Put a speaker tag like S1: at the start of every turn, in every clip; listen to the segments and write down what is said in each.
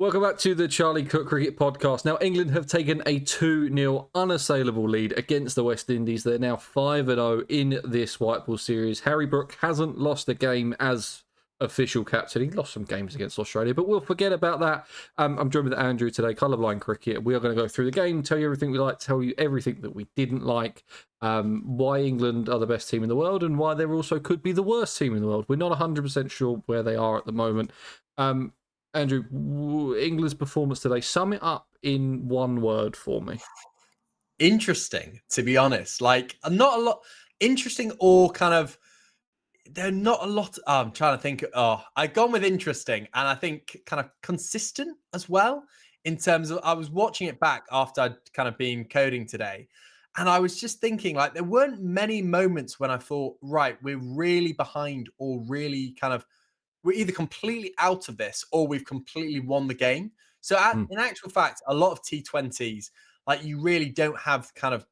S1: Welcome back to the Charlie Cook Cricket Podcast. Now, England have taken a 2-0 unassailable lead against the West Indies. They're now 5-0 in this white ball series. Harry Brook hasn't lost a game as official captain. He lost some games against Australia, but we'll forget about that. I'm joined with Andrew today, Colourblind Cricket. We are going to go through the game, tell you everything we like, tell you everything that we didn't like, why England are the best team in the world, and why they also could be the worst team in the world. We're not 100% sure where they are at the moment. Andrew, England's performance today, sum it up in one word for me.
S2: Interesting, to be honest. Like, not a lot. Interesting or kind of, they're not a lot. I'm trying to think. I've gone with interesting, and I think kind of consistent as well, in terms of, I was watching it back after I'd kind of been coding today, and I was just thinking, like, there weren't many moments when I thought, right, we're really behind, or really kind of, we're either completely out of this or we've completely won the game. So in actual fact, a lot of T20s, like, you really don't have kind of,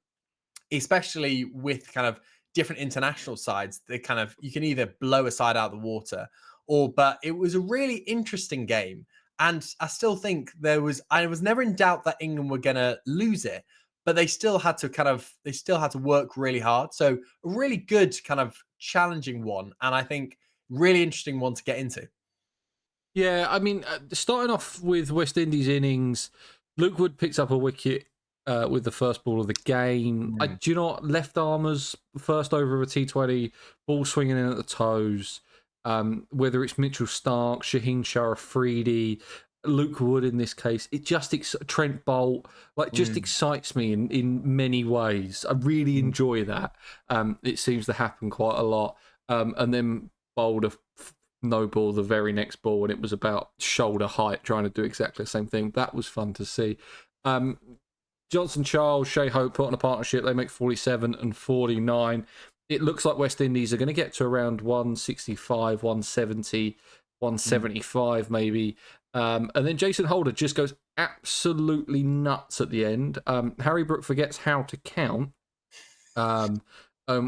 S2: especially with kind of different international sides, they kind of, you can either blow a side out of the water, but it was a really interesting game. And I still think I was never in doubt that England were going to lose it, but they still had to work really hard. So a really good kind of challenging one. And I think really interesting one to get into.
S1: Yeah, I mean, starting off with West Indies innings, Luke Wood picks up a wicket with the first ball of the game. Do you know what? Left armers, first over of a T20, ball swinging in at the toes. Whether it's Mitchell Stark, Shaheen Shah Afridi, Luke Wood in this case, it just Trent Bolt, like, just excites me in many ways. I really enjoy that. It seems to happen quite a lot. And then bowled a no ball the very next ball, and it was about shoulder height, trying to do exactly the same thing. That was fun to see. Johnson Charles, Shea Hope put on a partnership. They make 47 and 49. It looks like West Indies are going to get to around 165, 170, 175 maybe. And then Jason Holder just goes absolutely nuts at the end. Harry Brook forgets how to count.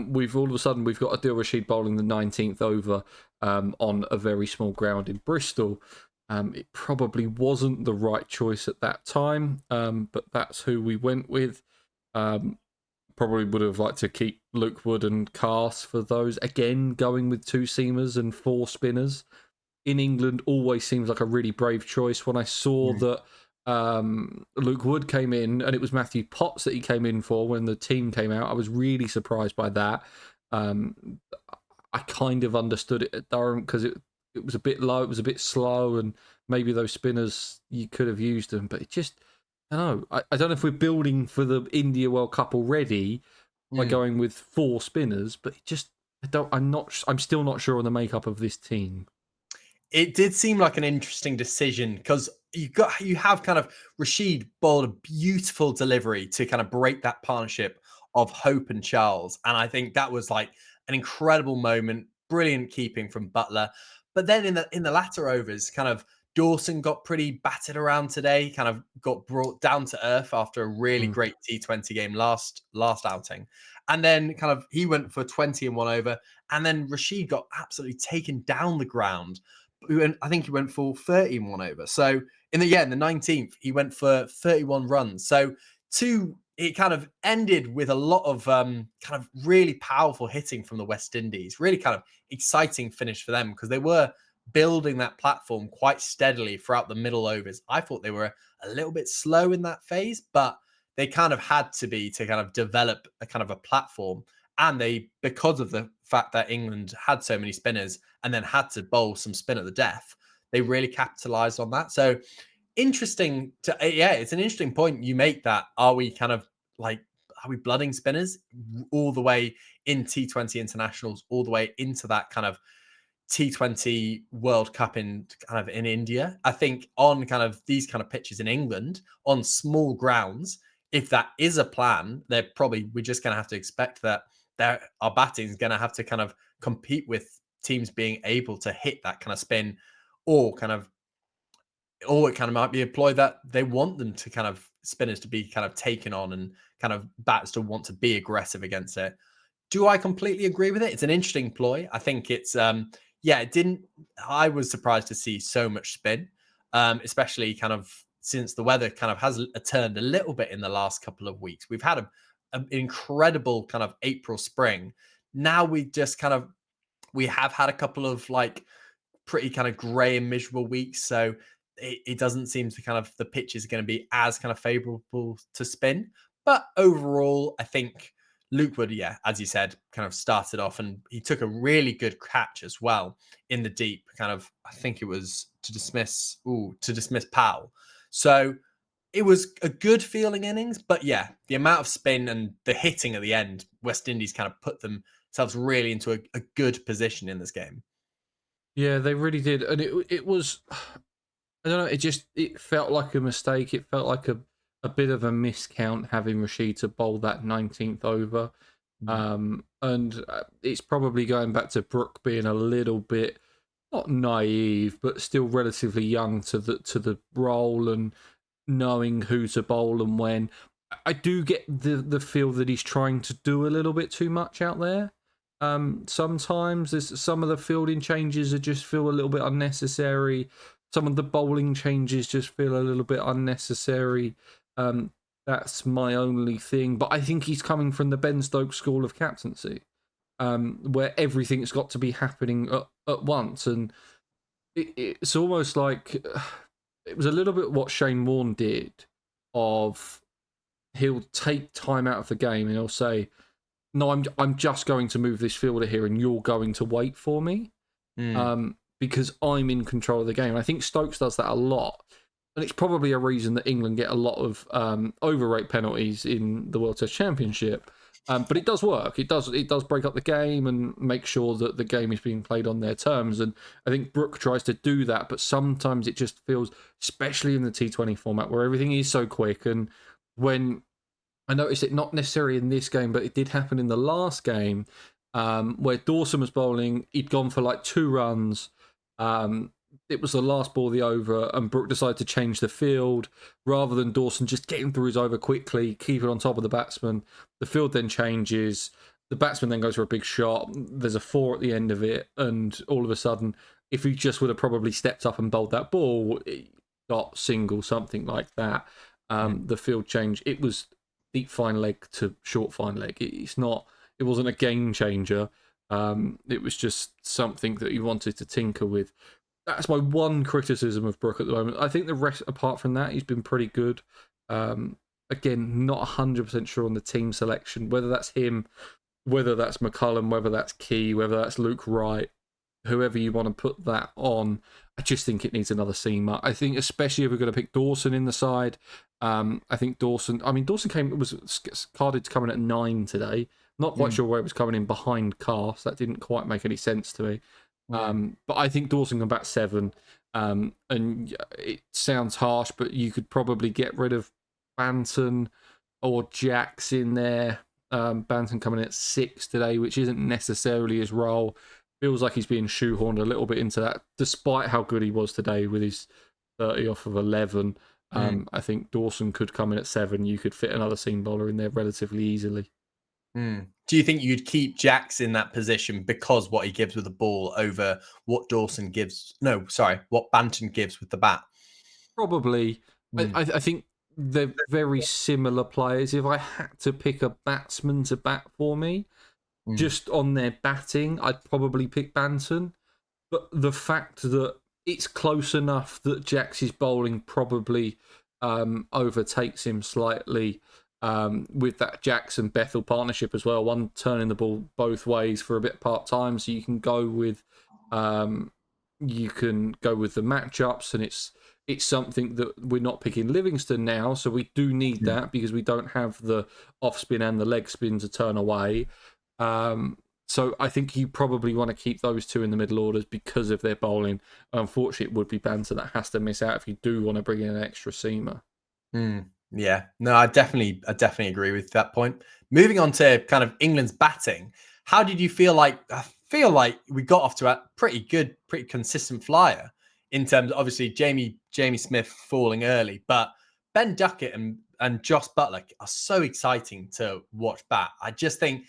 S1: We've all of a sudden we've got Adil Rashid bowling the 19th over on a very small ground in Bristol. It probably wasn't the right choice at that time, but that's who we went with. Probably would have liked to keep Luke Wood and Cast for those. Again, going with two seamers and four spinners in England always seems like a really brave choice. When I saw that Luke Wood came in, and it was Matthew Potts that he came in for when the team came out, I was really surprised by that. I kind of understood it at Durham because it was a bit low, it was a bit slow, and maybe those spinners, you could have used them, but it just, I don't know. I don't know if we're building for the India World Cup already by going with four spinners, but it just, I'm still not sure on the makeup of this team.
S2: It did seem like an interesting decision because you have kind of Rashid bowled a beautiful delivery to kind of break that partnership of Hope and Charles, and I think that was like an incredible moment, brilliant keeping from Butler. But then in the latter overs, kind of Dawson got pretty battered around today, kind of got brought down to earth after a really great T20 game last outing, and then kind of he went for 20 in one over, and then Rashid got absolutely taken down the ground. I think he went for 30 in one over. So in the 19th, he went for 31 runs. So it kind of ended with a lot of kind of really powerful hitting from the West Indies. Really kind of exciting finish for them because they were building that platform quite steadily throughout the middle overs. I thought they were a little bit slow in that phase, but they kind of had to be to kind of develop a kind of a platform. And they, because of the fact that England had so many spinners and then had to bowl some spin at the death, they really capitalized on that. So interesting it's an interesting point you make that. Are we blooding spinners all the way in T20 internationals, all the way into that kind of T20 World Cup in India? I think on kind of these kind of pitches in England on small grounds, if that is a plan, we're just going to have to expect that our batting is going to have to kind of compete with teams being able to hit that kind of spin, or it kind of might be a ploy that they want them to kind of spinners to be kind of taken on and kind of bats to want to be aggressive against it. Do I completely agree with it? It's an interesting ploy. I think it's, I was surprised to see so much spin. especially kind of since the weather kind of has turned a little bit in the last couple of weeks. We've had an incredible kind of April spring. Now we have had a couple of like pretty kind of grey and miserable weeks. So it doesn't seem to kind of, the pitch is going to be as kind of favourable to spin. But overall, I think Luke Wood, yeah, as you said, kind of started off, and he took a really good catch as well in the deep, kind of, I think it was to dismiss Powell. So it was a good feeling innings, but yeah, the amount of spin and the hitting at the end, West Indies kind of put themselves really into a good position in this game.
S1: Yeah, they really did, and it was, I don't know, it felt like a mistake. It felt like a bit of a miscount having Rashid to bowl that 19th over. And it's probably going back to Brook being a little bit not naive, but still relatively young to the role and knowing who to bowl and when. I do get the feel that he's trying to do a little bit too much out there. Sometimes there's some of the fielding changes that just feel a little bit unnecessary. Some of the bowling changes just feel a little bit unnecessary. That's my only thing. But I think he's coming from the Ben Stokes school of captaincy, where everything's got to be happening at once. And it's almost like it was a little bit what Shane Warne did, of he'll take time out of the game and he'll say, no, I'm just going to move this fielder here and you're going to wait for me. Because I'm in control of the game. I think Stokes does that a lot. And it's probably a reason that England get a lot of overrate penalties in the World Test Championship. But it does work. It does break up the game and make sure that the game is being played on their terms. And I think Brook tries to do that, but sometimes it just feels, especially in the T20 format, where everything is so quick. And when I noticed it, not necessarily in this game, but it did happen in the last game, where Dawson was bowling. He'd gone for like 2 runs. It was the last ball of the over, and Brook decided to change the field rather than Dawson just getting through his over quickly, keep it on top of the batsman. The field then changes. The batsman then goes for a big shot. There's a 4 at the end of it, and all of a sudden, if he just would have probably stepped up and bowled that ball, it got single, something like that. The field change. It was deep fine leg to short fine leg. It wasn't a game changer. It was just something that he wanted to tinker with. That's my one criticism of Brook at the moment. I think the rest, apart from that, he's been pretty good. Again, not 100% sure on the team selection, whether that's him, whether that's McCullum, whether that's Key, whether that's Luke Wright, whoever you want to put that on. I just think it needs another seamer. I think, especially if we're going to pick Dawson in the side, I think Dawson was carded to come in at 9 today. Not quite sure where it was coming in behind Cast. That didn't quite make any sense to me. But I think Dawson can bat 7. And it sounds harsh, but you could probably get rid of Banton or Jacks in there. Banton coming in at 6 today, which isn't necessarily his role. Feels like he's being shoehorned a little bit into that, despite how good he was today with his 30 off of 11. I think Dawson could come in at 7. You could fit another seam bowler in there relatively easily.
S2: Do you think you'd keep Jacks in that position because what he gives with the ball over what Dawson gives? No, sorry, what Banton gives with the bat?
S1: Probably. I think they're very similar players. If I had to pick a batsman to bat for me, just on their batting, I'd probably pick Banton. But the fact that it's close enough that Jacks' bowling probably overtakes him slightly, with that Jackson-Bethel partnership as well. One turning the ball both ways for a bit part-time, so you can go with the matchups, and it's something that we're not picking Livingston now, so we do need that because we don't have the off-spin and the leg spin to turn away. So I think you probably want to keep those 2 in the middle orders because of their bowling. Unfortunately, it would be Banter that has to miss out if you do want to bring in an extra seamer.
S2: Yeah, no, I definitely agree with that point. Moving on to kind of England's batting, how did you feel like? I feel like we got off to a pretty consistent flyer in terms of, obviously, Jamie Smith falling early, but Ben Duckett and Joss Butler are so exciting to watch bat. I just think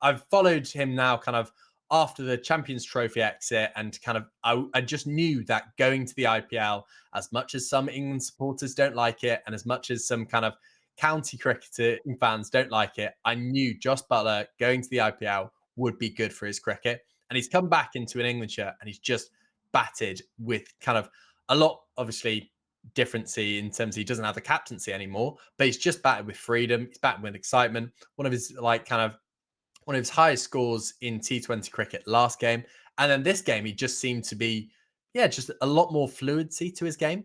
S2: I've followed him now kind of after the Champions Trophy exit, and kind of I just knew that going to the IPL, as much as some England supporters don't like it, and as much as some kind of county cricketer fans don't like it, I knew Josh Butler going to the IPL would be good for his cricket. And he's come back into an England shirt and he's just batted with kind of a lot, obviously, differency in terms of he doesn't have the captaincy anymore, but he's just batted with freedom. He's batted with excitement. One of his one of his highest scores in T20 cricket last game. And then this game, he just seemed to be, yeah, just a lot more fluidity to his game.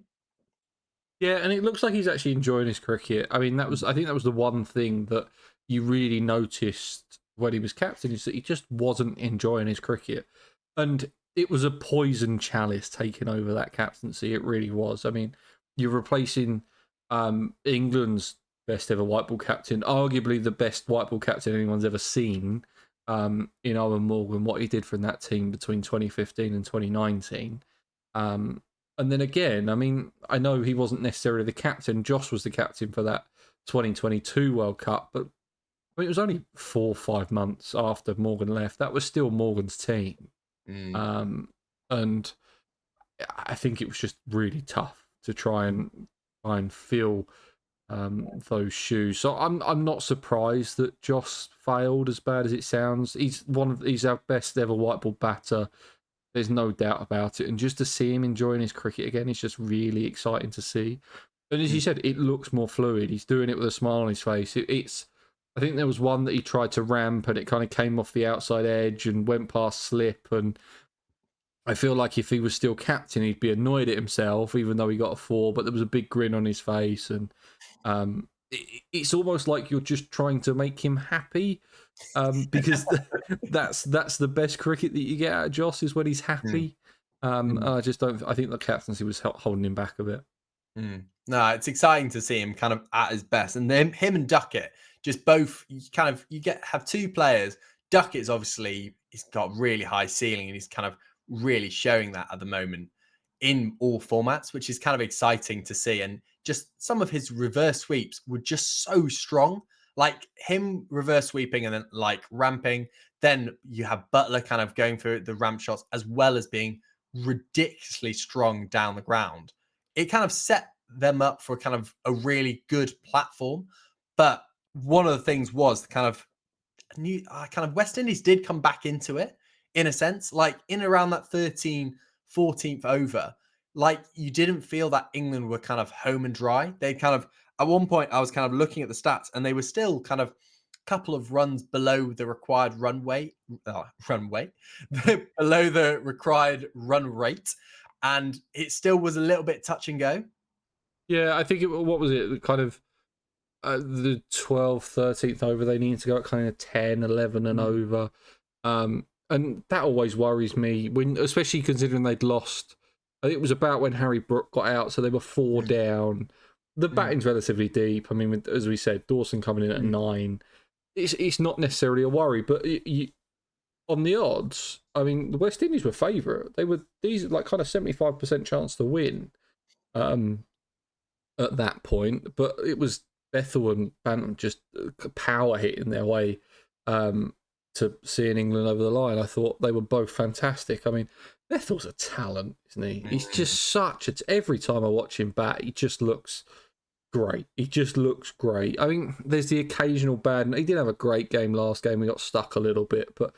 S1: Yeah, and it looks like he's actually enjoying his cricket. I mean, I think that was the one thing that you really noticed when he was captain, is that he just wasn't enjoying his cricket. And it was a poison chalice taking over that captaincy. It really was. I mean, you're replacing England's best ever white ball captain, arguably the best white ball captain anyone's ever seen, in Owen Morgan, what he did from that team between 2015 and 2019. And then again, I mean, I know he wasn't necessarily the captain. Josh was the captain for that 2022 World Cup, but I mean, it was only 4 or 5 months after Morgan left. That was still Morgan's team. And I think it was just really tough to try and fill those shoes. So I'm not surprised that Josh failed, as bad as it sounds. He's our best ever white ball batter. There's no doubt about it. And just to see him enjoying his cricket again is just really exciting to see. And as you said, it looks more fluid. He's doing it with a smile on his face. I think there was one that he tried to ramp and it kind of came off the outside edge and went past slip. And I feel like if he was still captain, he'd be annoyed at himself, even though he got a 4. But there was a big grin on his face. And it's almost like you're just trying to make him happy. Because that's the best cricket that you get out of Josh, is when he's happy. I just don't. I think the captaincy was holding him back a bit.
S2: No, it's exciting to see him kind of at his best, and then him and Duckett just both have 2 players. Duckett's obviously, he's got really high ceiling, and he's kind of really showing that at the moment in all formats, which is kind of exciting to see. And just some of his reverse sweeps were just so strong. Like him reverse sweeping and then like ramping. Then you have Butler kind of going through the ramp shots, as well as being ridiculously strong down the ground. It kind of set them up for kind of a really good platform. But one of the things was the kind of West Indies did come back into it in a sense, like in around that 14th over. Like you didn't feel that England were kind of home and dry. They kind of, at one point, I was kind of looking at the stats, and they were still kind of a couple of runs below the required below the required run rate, and it still was a little bit touch and go.
S1: Yeah, I think what was it? Kind of the 12th, 13th over, they needed to go at kind of 10, 11 and over. And that always worries me, especially considering they'd lost. I think it was about when Harry Brook got out, so they were 4 down. The batting's relatively deep. I mean, as we said, Dawson coming in at 9. It's not necessarily a worry, but on the odds, I mean, the West Indies were favourite. They were like kind of 75% chance to win at that point, but it was Bethel and Bantam just power hitting their way to seeing England over the line. I thought they were both fantastic. I mean, Bethel's a talent, isn't he? He's just every time I watch him bat, he just looks great. He just looks great. I mean, there's the occasional bad. He did have a great game last game. We got stuck a little bit, but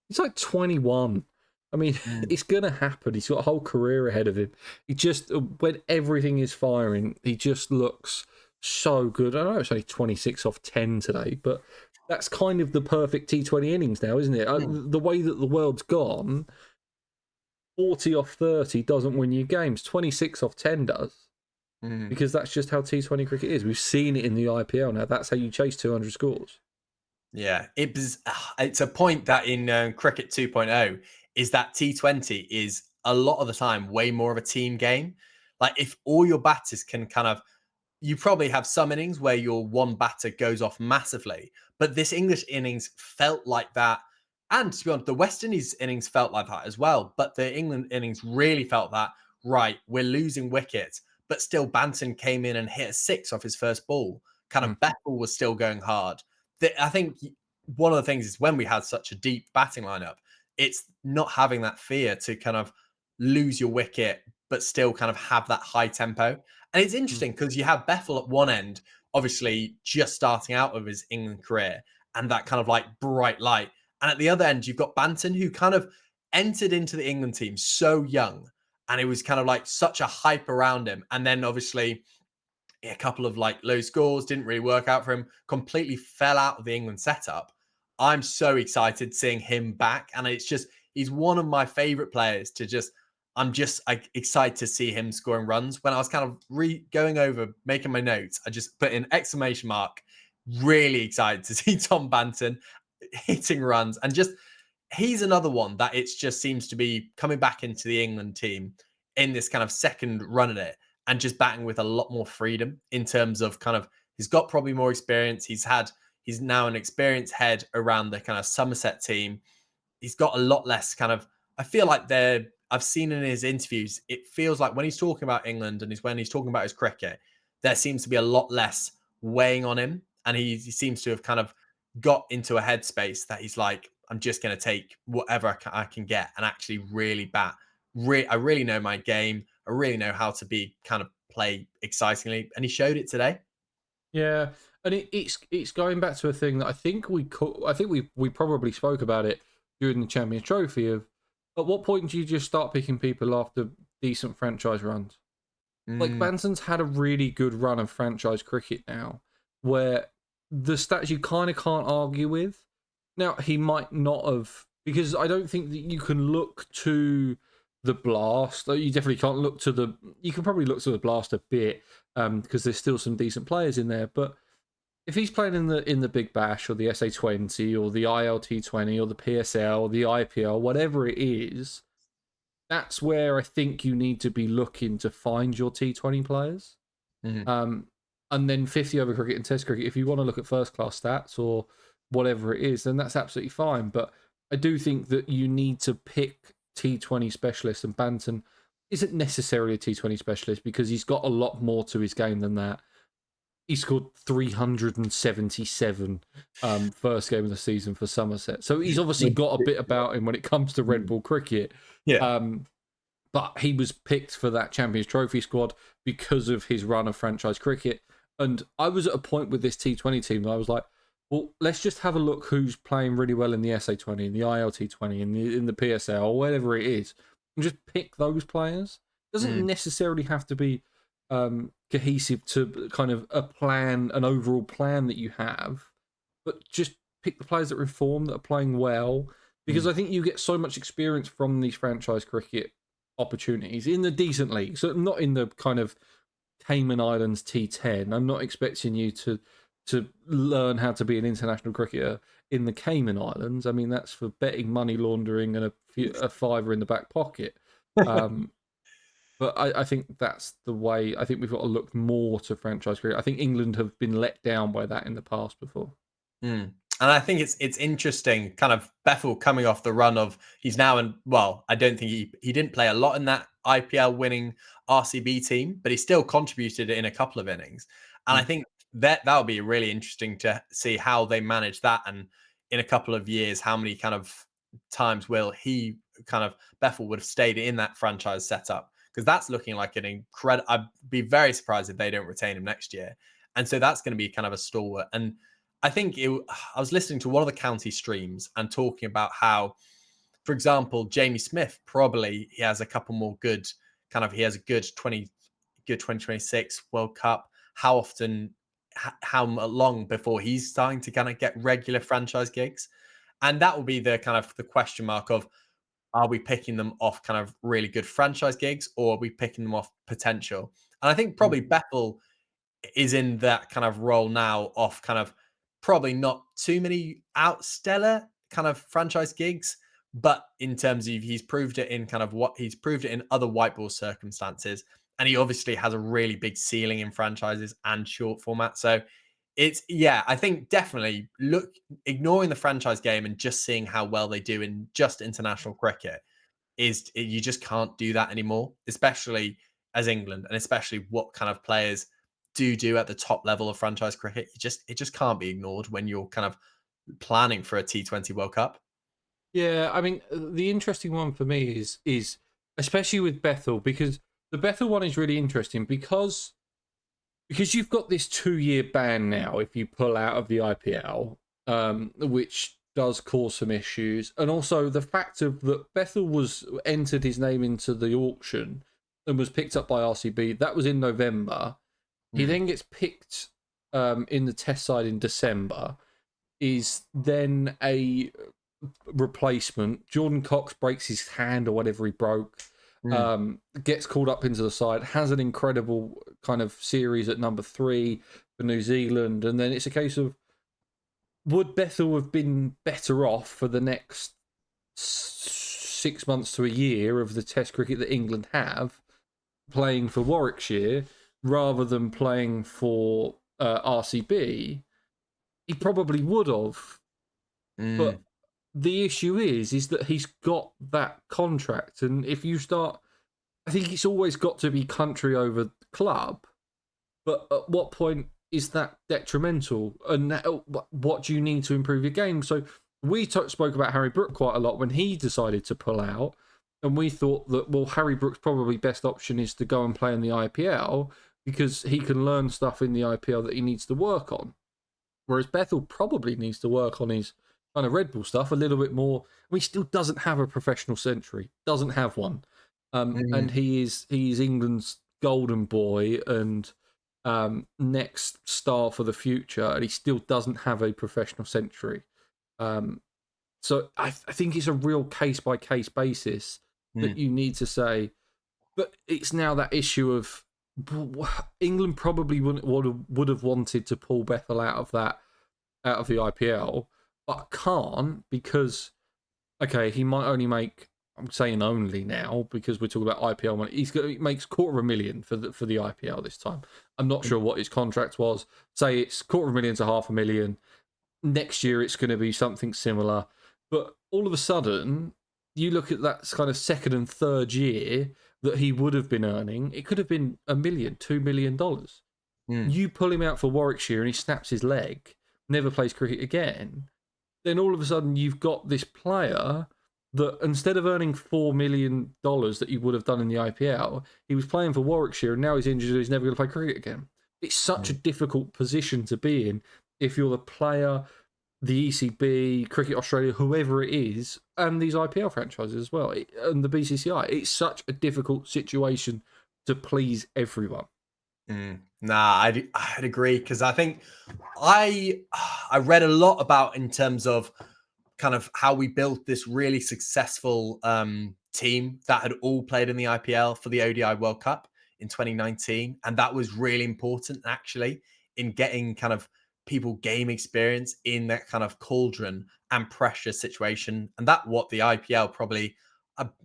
S1: he's like 21. I mean, it's going to happen. He's got a whole career ahead of him. He just, when everything is firing, he just looks so good. I know it's only 26 off 10 today, but that's kind of the perfect T20 innings now, isn't it? The way that the world's gone, 40 off 30 doesn't win you games. 26 off 10 does. Because that's just how T20 cricket is. We've seen it in the IPL now. That's how you chase 200 scores.
S2: Yeah, it's a point that in Cricket 2.0 is that T20 is a lot of the time way more of a team game. Like if all your batters can kind of, you probably have some innings where your one batter goes off massively, but this English innings felt like that. And to be honest, the West Indies innings felt like that as well. But the England innings really felt that, right, we're losing wickets, but still Banton came in and hit a 6 off his first ball. Kind of Bethel was still going hard. I think one of the things is when we had such a deep batting lineup, it's not having that fear to kind of lose your wicket, but still kind of have that high tempo. And it's
S1: Mm.
S2: interesting because you have Bethel at one end, obviously just starting out of his England career, and that kind of like bright light. And at the other end, you've got Banton, who kind of entered into the England team so young, and it was kind of like such a hype around him. And then obviously a couple of like low scores didn't really work out for him, completely fell out of the England setup. I'm so excited seeing him back, and it's just he's one of my favorite players to just I'm just excited to see him scoring runs. When I was kind of going over making my notes, I just put in exclamation mark, really excited to see Tom Banton hitting runs. And just he's another one that it just seems to be coming back into the England team in this kind of second run at it, and just batting with a lot more freedom in terms of kind of he's got probably more experience. He's now an experienced head around the kind of Somerset team. He's got a lot less kind of I feel like I've seen in his interviews, it feels like when he's talking about England and when he's talking about his cricket, there seems to be a lot less weighing on him. And he seems to have kind of got into a headspace that he's like, I'm just going to take whatever I can get and actually really bat. I really know my game. I really know how to be kind of play excitingly. And he showed it today.
S1: Yeah, and it's going back to a thing that I think I think we probably spoke about it during the Champions Trophy of at what point do you just start picking people after decent franchise runs? Like
S2: Mm,
S1: Banton's had a really good run of franchise cricket now, where the stats you kind of can't argue with. Now he might not have because I don't think that you can look to the blast. You definitely can't look to the. You can probably look to the blast a bit because there's still some decent players in there. But if he's playing in the Big Bash or the SA20 or the ILT20 or the PSL or the IPL, whatever it is, that's where I think you need to be looking to find your T20 players.
S2: mhm.
S1: Um, and then 50 over cricket and Test cricket, if you want to look at first class stats or whatever it is, then that's absolutely fine. But I do think that you need to pick T20 specialists, and Banton isn't necessarily a T20 specialist because he's got a lot more to his game than that. He scored 377 first game of the season for Somerset. So he's obviously got a bit about him when it comes to Red Bull cricket.
S2: Yeah.
S1: Um, but he was picked for that Champions Trophy squad because of his run of franchise cricket. And I was at a point with this T20 team that I was like, well, let's just have a look who's playing really well in the SA20, in the ILT20, in the PSL, or whatever it is, and just pick those players. It doesn't
S2: Mm,
S1: necessarily have to be cohesive to kind of a plan, an overall plan that you have, but just pick the players that are in form, that are playing well, because
S2: mm,
S1: I think you get so much experience from these franchise cricket opportunities in the decent league. So not in the kind of Cayman Islands T10. I'm not expecting you to learn how to be an international cricketer in the Cayman Islands. I mean, that's for betting, money laundering, and a fiver in the back pocket. Um, but I think that's the way. I think we've got to look more to franchise cricket. I think England have been let down by that in the past before.
S2: mm. And I think it's interesting, kind of Bethel coming off the run of he's now in. Well, I don't think he didn't play a lot in that IPL winning RCB team, but he still contributed in a couple of innings. And I
S1: Mm.
S2: think that'll be really interesting to see how they manage that, and in a couple of years, how many kind of times will he kind of Bethel would have stayed in that franchise setup, because that's looking like an incredible. I'd be very surprised if they don't retain him next year, and so that's going to be kind of a stalwart. And I think I was listening to one of the county streams and talking about how, for example, Jamie Smith probably he has a couple more good he has a good 2026 World Cup. How often, how long before he's starting to kind of get regular franchise gigs? And that will be the kind of the question mark of, are we picking them off kind of really good franchise gigs, or are we picking them off potential? And I think
S1: Mm.
S2: probably Bethel is in that kind of role now of kind of probably not too many out stellar kind of franchise gigs, but in terms of he's proved it in kind of what he's proved it in other white ball circumstances. And he obviously has a really big ceiling in franchises and short format. So yeah, I think definitely ignoring the franchise game and just seeing how well they do in just international cricket is you just can't do that anymore, especially as England, and especially what kind of players do at the top level of franchise cricket. It just can't be ignored when you're kind of planning for a T20 World Cup.
S1: Yeah, I mean, the interesting one for me is especially with Bethel, because the Bethel one is really interesting because you've got this 2-year ban now if you pull out of the IPL, which does cause some issues, and also the fact of that Bethel was entered his name into the auction and was picked up by RCB. That was in November. He
S2: Mm,
S1: then gets picked in the test side in December. Is then a replacement. Jordan Cox breaks his hand or whatever he broke.
S2: mm,
S1: Gets called up into the side, has an incredible kind of series at number 3 for New Zealand, and then it's a case of would Bethel have been better off for the next 6 months to a year of the Test cricket that England have playing for Warwickshire rather than playing for RCB? He probably would have,
S2: mm,
S1: but the issue is that he's got that contract, and if you start, I think it's always got to be country over club. But at what point is that detrimental? And what do you need to improve your game? So we spoke about Harry Brook quite a lot when he decided to pull out, and we thought that well, Harry Brook's probably best option is to go and play in the IPL because he can learn stuff in the IPL that he needs to work on. Whereas Bethel probably needs to work on his kind of Red Bull stuff a little bit more. I mean, he still doesn't have a professional century, doesn't have one, and
S2: mm,
S1: he's England's golden boy and next star for the future, and he still doesn't have a professional century. Um, so I think it's a real case by case basis that
S2: mm,
S1: you need to say, but it's now that issue of England probably would have wanted to pull Bethel out of the IPL, but can't because okay, he might only make. I'm saying only now because we're talking about IPL money. He makes $250,000 for the IPL this time. I'm not sure what his contract was. Say it's $250,000 to $500,000. Next year it's going to be something similar. But all of a sudden, you look at that kind of second and third year that he would have been earning. It could have been $1 million, $2 million.
S2: mm.
S1: You pull him out for Warwickshire and he snaps his leg, never plays cricket again. Then all of a sudden you've got this player that instead of earning $4 million that he would have done in the IPL, he was playing for Warwickshire and now he's injured and he's never going to play cricket again. It's such a difficult position to be in if you're the player, the ECB, Cricket Australia, whoever it is, and these IPL franchises as well, and the BCCI. It's such a difficult situation to please everyone.
S2: Nah, I'd agree because I think I I read a lot about in terms of kind of how we built this really successful team that had all played in the IPL for the ODI World Cup in 2019, and that was really important actually in getting kind of people game experience in that kind of cauldron and pressure situation, and that what the IPL probably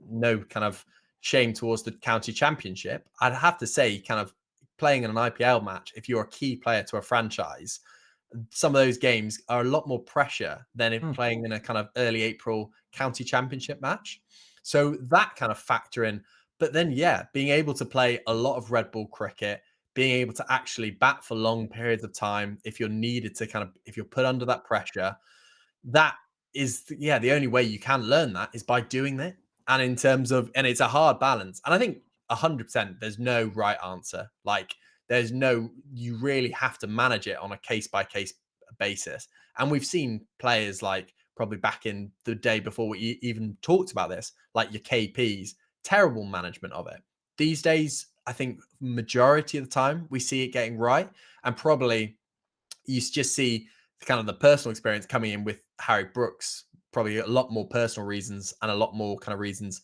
S2: no kind of shame towards the county championship. I'd have to say, kind of playing in an IPL match, if you're a key player to a franchise, some of those games are a lot more pressure than if
S1: Mm.
S2: playing in a kind of early April county championship match. So that kind of factor in. But then, yeah, being able to play a lot of red ball cricket, being able to actually bat for long periods of time, if you're needed to kind of, if you're put under that pressure, that is, yeah, the only way you can learn that is by doing that. And in terms of, and it's a hard balance. And I think 100%, there's no right answer. Like, there's no, you really have to manage it on a case by case basis. And we've seen players like probably back in the day before we even talked about this, like your KPs, terrible management of it. These days, I think majority of the time we see it getting right. And probably you just see kind of the personal experience coming in with Harry Brooks, probably a lot more personal reasons and a lot more kind of reasons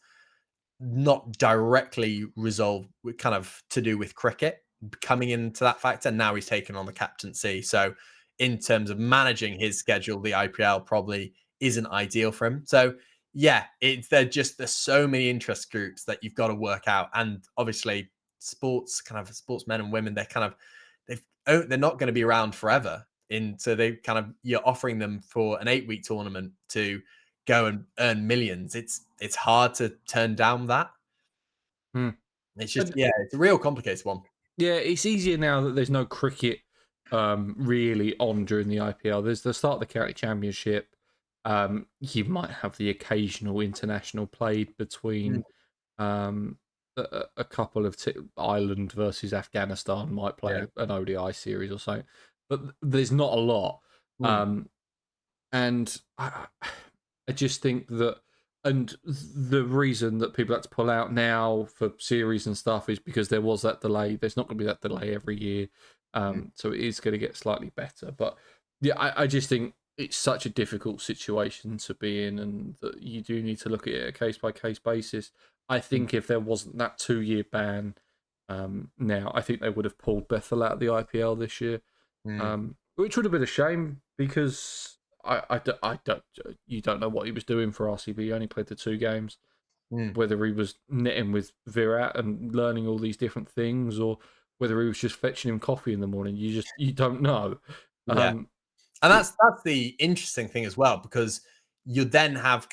S2: not directly resolved with kind of to do with cricket coming into that factor. Now he's taken on the captaincy. So in terms of managing his schedule, the IPL probably isn't ideal for him. So yeah, there's so many interest groups that you've got to work out. And obviously sports, kind of sportsmen and women, they're not going to be around forever. So they kind of, you're offering them for an 8-week tournament to go and earn millions. It's hard to turn down that.
S1: Mm.
S2: It's just,
S1: And
S2: yeah, it's a real complicated one.
S1: yeah, it's easier now that there's no cricket really on during the IPL. There's the start of the county championship. You might have the occasional international played
S2: Mm,
S1: between a couple of Ireland versus Afghanistan might
S2: yeah.
S1: play an ODI series or so, but there's not a lot.
S2: Mm,
S1: Um, and I just think that, and the reason that people had to pull out now for series and stuff is because there was that delay. There's not going to be that delay every year,
S2: mm,
S1: so it is going to get slightly better. But yeah, I just think it's such a difficult situation to be in, and that you do need to look at it a case by case basis. I
S2: mm,
S1: think if there wasn't that 2 year ban, now I think they would have pulled Bethel out of the IPL this year,
S2: mm,
S1: which would have been a shame because I don't, you don't know what he was doing for RCB. He only played the 2 games.
S2: mm.
S1: Whether he was knitting with Virat and learning all these different things, or whether he was just fetching him coffee in the morning, you don't know.
S2: Yeah.
S1: Um,
S2: And
S1: it,
S2: that's the interesting thing as well, because you then have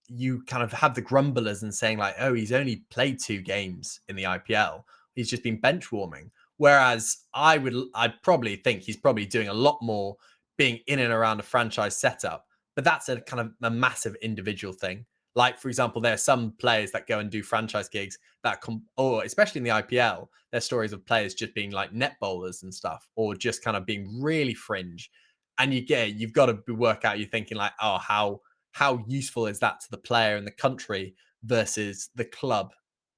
S2: you kind of have the grumblers and saying like, oh, he's only played 2 games in the IPL. He's just been bench warming. Whereas I'd probably think he's probably doing a lot more being in and around a franchise setup. But that's a kind of a massive individual thing. Like, for example, there are some players that go and do franchise gigs that come, or especially in the IPL, there's stories of players just being like net bowlers and stuff, or just kind of being really fringe, and you've got to work out. You're thinking like, oh, how useful is that to the player and the country versus the club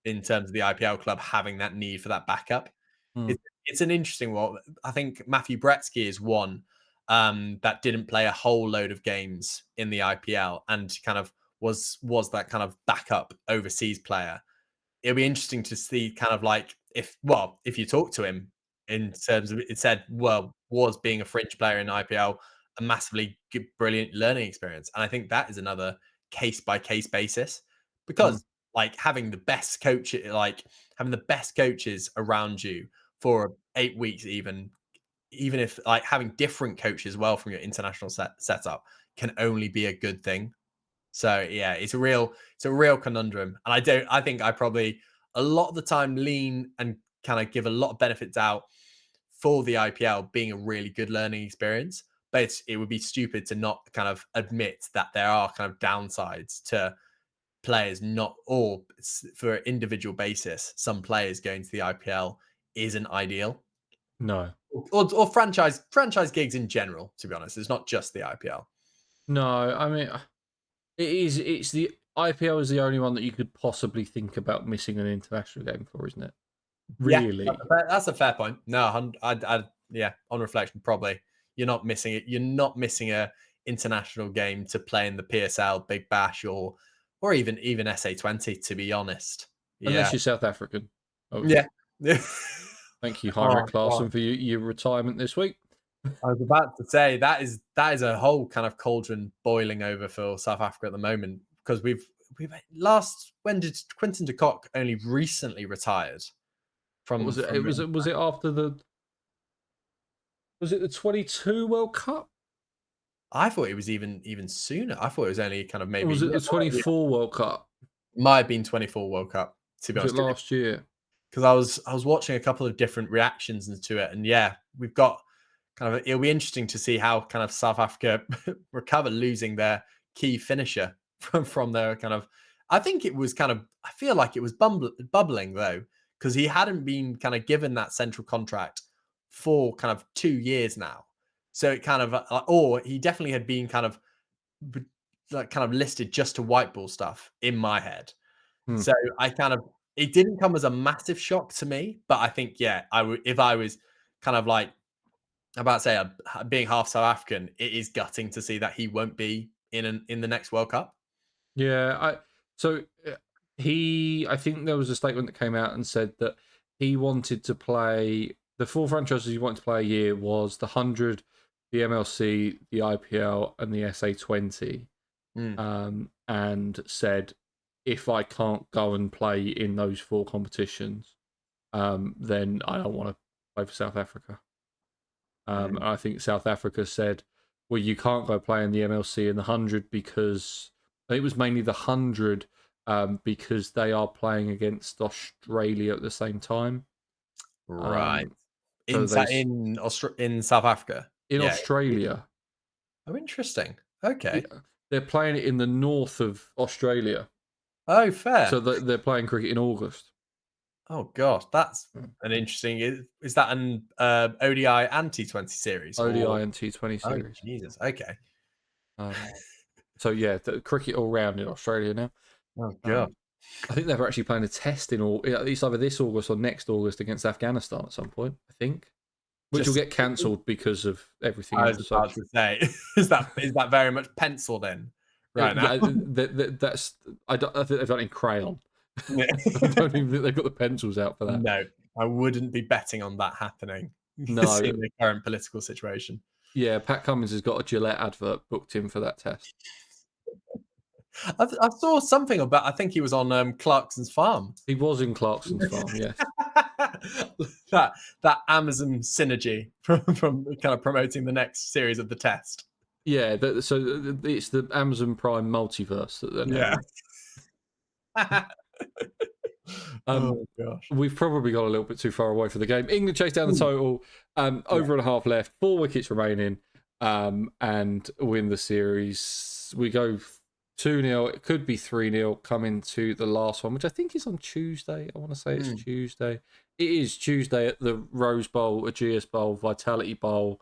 S2: in terms of the IPL club having that need for that backup.
S1: mm,
S2: It's an interesting one. I think Matthew Bretsky is one that didn't play a whole load of games in the IPL and kind of was that kind of backup overseas player. It'll be interesting to see kind of like if you talk to him in terms of it said, well, was being a fringe player in IPL a massively good, brilliant learning experience? And I think that is another case by case basis
S1: mm,
S2: because like having the best coaches around you for 8 weeks, even if like having different coaches as well from your international setup can only be a good thing. So yeah, it's a real conundrum. And I think I probably a lot of the time lean and kind of give a lot of benefits out for the IPL being a really good learning experience. But it would be stupid to not kind of admit that there are kind of downsides to players not, or for an individual basis, some players going to the IPL isn't ideal.
S1: no,
S2: Or franchise gigs in general, to be honest. It's not just the IPL.
S1: no. I mean, it is. It's the IPL is the only one that you could possibly think about missing an international game for, isn't it?
S2: Yeah,
S1: Really?
S2: that's a fair point. No, yeah, on reflection, probably you're not missing it. You're not missing a international game to play in the PSL, Big Bash, or even SA20. To be honest, yeah,
S1: Unless you're South African. Oh,
S2: yeah.
S1: thank you,
S2: Oh
S1: Heinrich
S2: God,
S1: Klaassen, for your retirement this week.
S2: I was about to say that is a whole kind of cauldron boiling over for South Africa at the moment because we've last when did Quinton de Kock only recently retired
S1: What
S2: from
S1: was it? It
S2: from
S1: was it after the was it the 22 World Cup?
S2: I thought it was even sooner. I thought it was only kind of
S1: Or
S2: maybe
S1: was it the 24 World Cup?
S2: might have been 24 World Cup, to be
S1: Was it
S2: honest.
S1: last year?
S2: Because I was watching a couple of different reactions to it, and yeah, we've got kind of it'll be interesting to see how kind of South Africa recover losing their key finisher from their kind of. I think it was kind of. I feel like it was bubbling though, because he hadn't been kind of given that central contract for kind of 2 years now. So it kind of, or he definitely had been kind of like kind of listed just to white ball stuff in my head.
S1: Hmm.
S2: So I kind of it didn't come as a massive shock to me, but I think yeah, I would if I was kind of like about to say being half South African, it is gutting to see that he won't be in the next World Cup.
S1: Yeah, so I think there was a statement that came out and said that he wanted to play the four franchises he wanted to play a year was the 100, the MLC, the IPL, and the SA20.
S2: Mm,
S1: And said, if I can't go and play in those four competitions, then I don't want to play for South Africa.
S2: mm.
S1: I think South Africa said, well, you can't go play in the MLC in the 100 because it was mainly the 100 because they are playing against Australia at the same time.
S2: Right.
S1: Um, so
S2: In
S1: they
S2: in South Africa.
S1: in
S2: Yeah.
S1: Australia,
S2: Oh, interesting.
S1: yeah,
S2: Okay.
S1: they're playing it in the north of Australia.
S2: Oh, fair.
S1: So they're playing cricket in August.
S2: Oh gosh, that's an interesting. Is that an ODI and T20 series?
S1: ODI
S2: Or
S1: and T20
S2: oh
S1: series.
S2: Jesus, okay.
S1: So yeah, the cricket all round in Australia now.
S2: Oh god.
S1: I think they're actually playing a test it's either this August or next August against Afghanistan at some point, I think. Which will get cancelled because of everything
S2: I
S1: else.
S2: was about to say, is that very much penciled in right now?
S1: That's I think they've done it in crayon.
S2: Yeah.
S1: I don't even think they've got the pencils out for that.
S2: No, I wouldn't be betting on that happening.
S1: No.
S2: Seeing the current political situation.
S1: Yeah, Pat Cummins has got a Gillette advert booked in for that test.
S2: I saw something about. I think he was on Clarkson's farm.
S1: He was in Clarkson's farm, yes.
S2: that Amazon synergy from kind of promoting the next series of the test.
S1: Yeah, so it's the Amazon Prime multiverse that they're now
S2: Yeah. Oh gosh.
S1: We've probably got a little bit too far away for the game. England chase down the total, over and a half left, 4 wickets remaining, and win the series. We go 2-0. It could be 3-0 coming to the last one, which I think is on Tuesday. I want to say it's Tuesday. It is Tuesday at the Rose Bowl, Ageas Bowl, Vitality Bowl.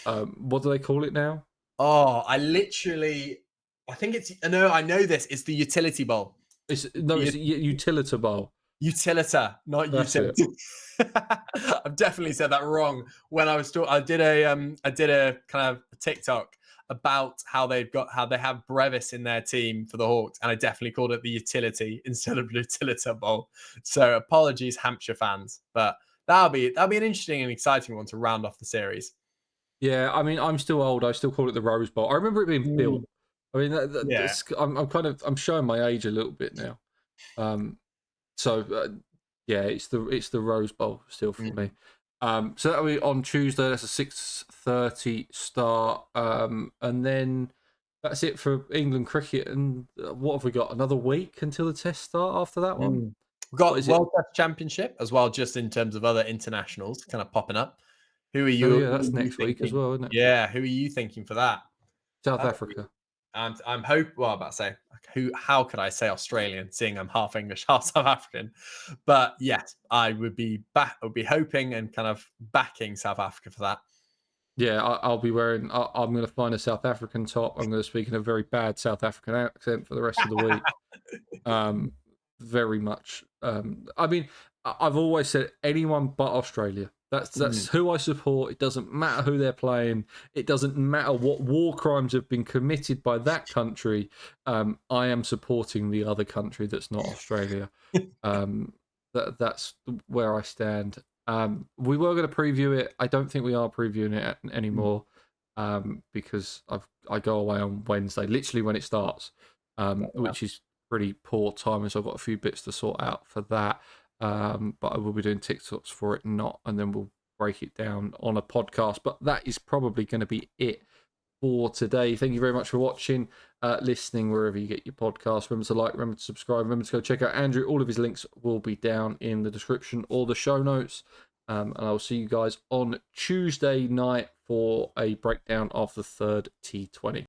S1: What do they call it now?
S2: Oh, I think it's no. I know this. It's the Utility Bowl.
S1: It's Utilita Bowl.
S2: Utilita, not
S1: That's
S2: utility. I've definitely said that wrong. When I was talking, I did a kind of a TikTok about how they have Brevis in their team for the Hawks, and I definitely called it the Utility instead of Utilita Bowl. So apologies, Hampshire fans, but that'll be an interesting and exciting one to round off the series.
S1: Yeah, I mean, I'm still old. I still call it the Rose Bowl. I remember it being built. I mean,
S2: Yeah.
S1: I'm showing my age a little bit now. Yeah, it's the Rose Bowl still for me. So that'll be on Tuesday. That's a 6:30 start, and then that's it for England cricket. And what have we got? Another week until the test start after that one.
S2: We've got World Test Championship as well, just in terms of other internationals kind of popping up. Who are you?
S1: Oh, yeah, that's next week as well, isn't it?
S2: Yeah, who are you thinking for that?
S1: South Africa.
S2: And I'm I'm about to say how could I say Australian, seeing I'm half English, half South African. But yes, I would be hoping and kind of backing South Africa for that.
S1: Yeah, I'll be wearing. I'm going to find a South African top. I'm going to speak in a very bad South African accent for the rest of the week. Very much. I mean, I've always said anyone but Australia. That's who I support. It doesn't matter who they're playing. It doesn't matter what war crimes have been committed by that country. I am supporting the other country that's not Australia. That's where I stand. We were going to preview it. I don't think we are previewing it anymore because I go away on Wednesday, literally when it starts, which is pretty poor timing. So I've got a few bits to sort out for that. But I will be doing TikToks for it, and then we'll break it down on a podcast. But that is probably going to be it for today. Thank you very much for watching, listening, wherever you get your podcast. Remember to like, remember to subscribe, remember to go check out Andrew. All of his links will be down in the description or the show notes. And I'll see you guys on Tuesday night for a breakdown of the third T20.